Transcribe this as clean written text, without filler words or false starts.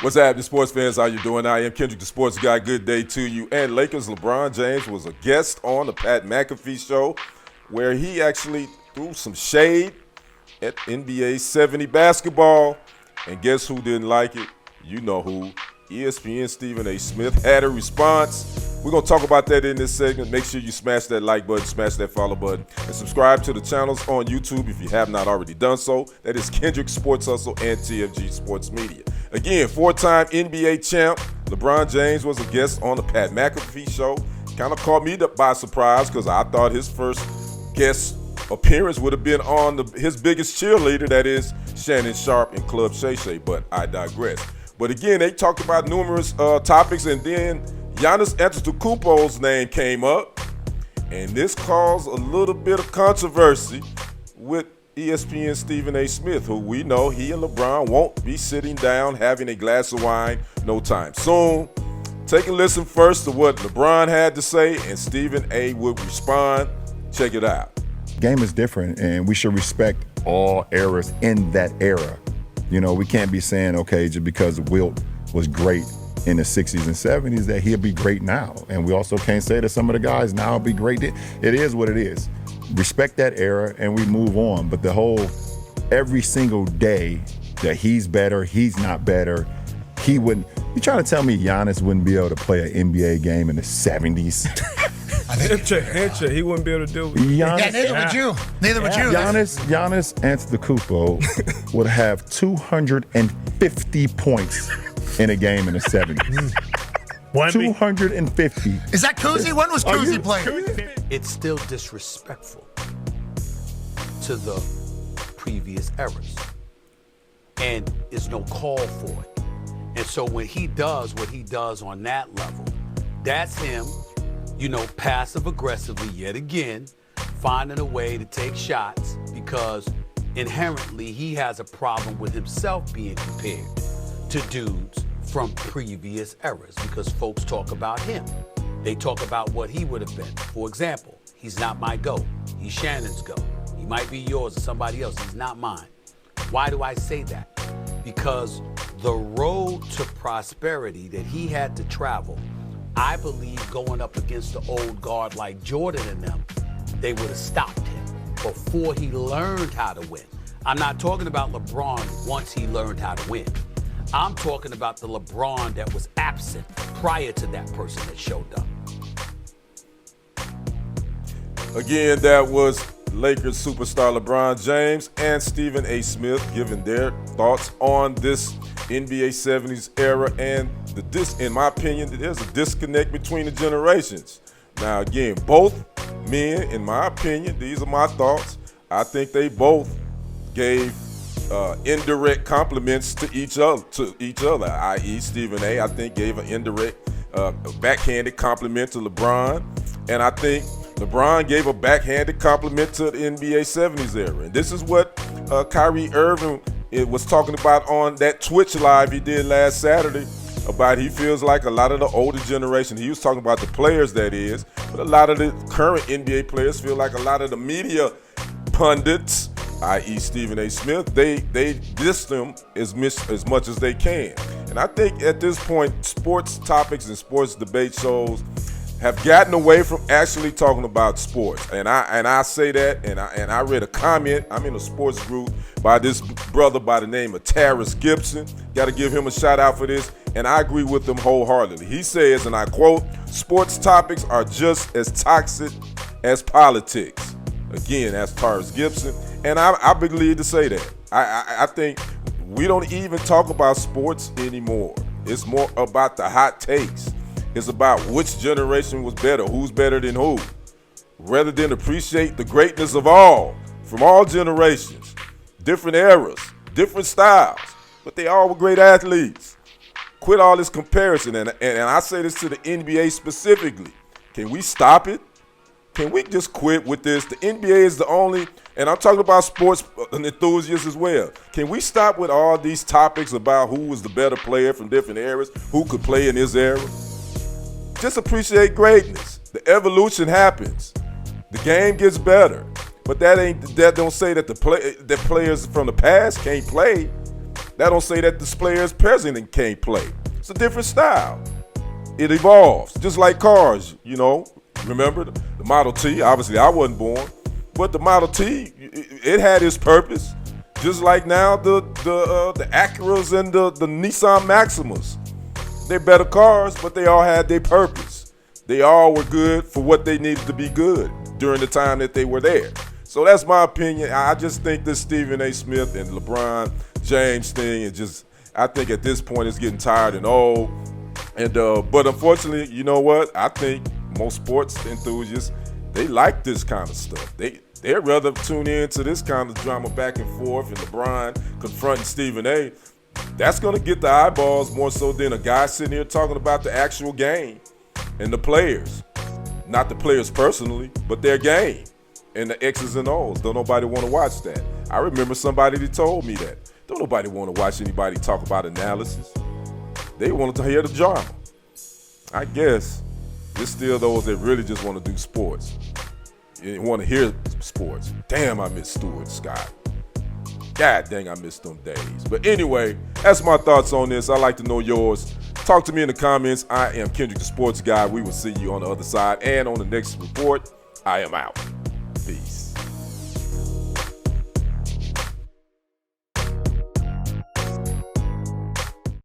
What's happening, sports fans? How you doing? I am Kendrick, the sports guy. Good day to you. And Lakers LeBron James was a guest on the Pat Mcafee Show, where he actually threw some shade at NBA 70 basketball. And guess who didn't like it? You know who. ESPN Stephen A. Smith had a response. We're going to talk about that in this segment. Make sure you smash that like button, smash that follow button, and subscribe to the channels on YouTube if you have not already done so. That is Kendrick Sports Hustle and TFG Sports Media. Again, four-time NBA champ LeBron James was a guest on the Pat Mcafee Show. Kind of caught me by surprise because I thought his first guest appearance would have been on his biggest cheerleader, that is Shannon Sharpe and Club Shay Shay, but I digress. But again, they talked about numerous topics, and then Giannis Antetokounmpo's name came up, and this caused a little bit of controversy with ESPN Stephen A. Smith, who we know he and LeBron won't be sitting down having a glass of wine no time soon. Take a listen first to what LeBron had to say, and Stephen A. would respond. Check it out. Game is different, and we should respect all eras in that era. You know, we can't be saying, okay, just because Wilt was great in the 60s and 70s that he'll be great now. And we also can't say that some of the guys now will be great. It is what it is. Respect that era and we move on. But the whole, every single day that he's better, he's not better, he wouldn't. You trying to tell me Giannis wouldn't be able to play an NBA game in the 70s? Handshake, he wouldn't be able to do it. Yeah, neither would you. Neither would you. Giannis Antetokounmpo would have 250 points in a game in the 70s. 250. Is that Koozie? When was Koozie playing? It's still disrespectful to the previous eras. And there's no call for it. And so when he does what he does on that level, that's him, passive aggressively yet again, finding a way to take shots because inherently he has a problem with himself being compared to dudes from previous eras because folks talk about him. They talk about what he would have been. For example, he's not my GOAT. He's Shannon's GOAT. He might be yours or somebody else. He's not mine. Why do I say that? Because the road to prosperity that he had to travel, I believe going up against the old guard like Jordan and them, they would have stopped him before he learned how to win. I'm not talking about LeBron once he learned how to win. I'm talking about the LeBron that was absent prior to that person that showed up. Again, that was Lakers superstar LeBron James and Stephen A. Smith giving their thoughts on this NBA 70s era, and in my opinion, there's a disconnect between the generations. Now, again, both men, in my opinion, these are my thoughts, I think they both gave indirect compliments to each other, i.e. Stephen A., I think gave an indirect backhanded compliment to LeBron, and I think LeBron gave a backhanded compliment to the NBA 70s era. And this is what Kyrie Irving was talking about on that Twitch live he did last Saturday about he feels like a lot of the older generation, he was talking about the players that is, but a lot of the current NBA players feel like a lot of the media pundits, i.e. Stephen A. Smith, they diss them as much as they can. And I think at this point, sports topics and sports debate shows have gotten away from actually talking about sports. And I say that, and I read a comment, I'm in a sports group by this brother by the name of Terrence Gibson. Got to give him a shout out for this, and I agree with him wholeheartedly. He says, and I quote, "Sports topics are just as toxic as politics." Again, that's Terrence Gibson, and I believe to say that. I think we don't even talk about sports anymore. It's more about the hot takes. It's about which generation was better, who's better than who, rather than appreciate the greatness of all, from all generations, different eras, different styles, but they all were great athletes. Quit all this comparison, and I say this to the NBA specifically. Can we stop it? Can we just quit with this? The NBA is the only, and I'm talking about sports enthusiasts as well. Can we stop with all these topics about who was the better player from different eras, who could play in this era? Just appreciate greatness. The evolution happens. The game gets better. But that don't say that the players from the past can't play. That don't say that the players present can't play. It's a different style. It evolves, just like cars, you know. Remember the Model T? Obviously, I wasn't born, but the Model T, it had its purpose. Just like now, the Acuras and the Nissan Maximas. They're better cars, but they all had their purpose. They all were good for what they needed to be good during the time that they were there. So that's my opinion. I just think this Stephen A. Smith and LeBron James thing is just, I think at this point it's getting tired and old. And but unfortunately, you know what? I think most sports enthusiasts, they like this kind of stuff. They'd rather tune in to this kind of drama back and forth and LeBron confronting Stephen A. That's going to get the eyeballs more so than a guy sitting here talking about the actual game and the players. Not the players personally, but their game and the X's and O's. Don't nobody want to watch that. I remember somebody that told me that. Don't nobody want to watch anybody talk about analysis. They wanted to hear the drama. I guess there's still those that really just want to do sports. You want to hear sports. Damn, I miss Stuart Scott. God dang, I miss them days. But anyway, that's my thoughts on this. I'd like to know yours. Talk to me in the comments. I am Kendrick the Sports Guy. We will see you on the other side. And on the next report, I am out. Peace.